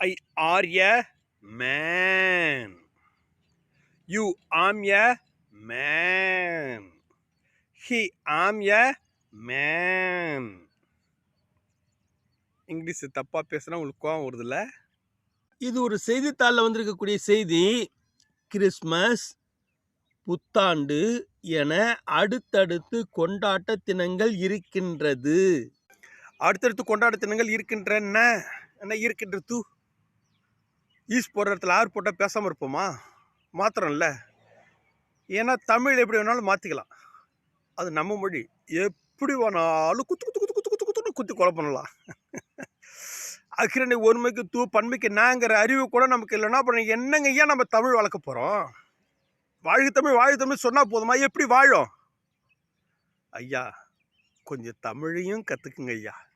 I are a man. You am a man. He am a man. English தப்பா பேசுனா உங்களுக்கு கோவம் வருதுல்ல? இது ஒரு செய்தித்தாளில் வந்திருக்கக்கூடிய செய்தி. கிறிஸ்மஸ், புத்தாண்டு என அடுத்தடுத்து கொண்டாட்ட தினங்கள் இருக்கின்றது. அடுத்தடுத்து கொண்டாட்ட தினங்கள் இருக்கின்றன. என்ன இருக்கின்றது? ஈஸ் போடுற இடத்துல ஆர் போட்டால் பேசாமல் இருப்போமா? மாத்திரம்ல. ஏன்னா தமிழ் எப்படி வேணாலும் மாற்றிக்கலாம். அது நம்ம மொழி. எப்படி வேணாலும் குத்து குத்து குத்து குத்து குத்து குத்துன்னு குத்தி கொலை பண்ணலாம். அக்கிரணை ஒருமைக்கு தூ பன்மைக்கு நாங்கிற அறிவு கூட நமக்கு இல்லைன்னா அப்புறம் என்னங்க ஏன் நம்ம தமிழ் வளர்க்க போகிறோம்? வாழ்க தமிழ் சொன்னால் போதுமா? எப்படி வாழும்? ஐயா கொஞ்சம் தமிழையும் கற்றுக்குங்க ஐயா.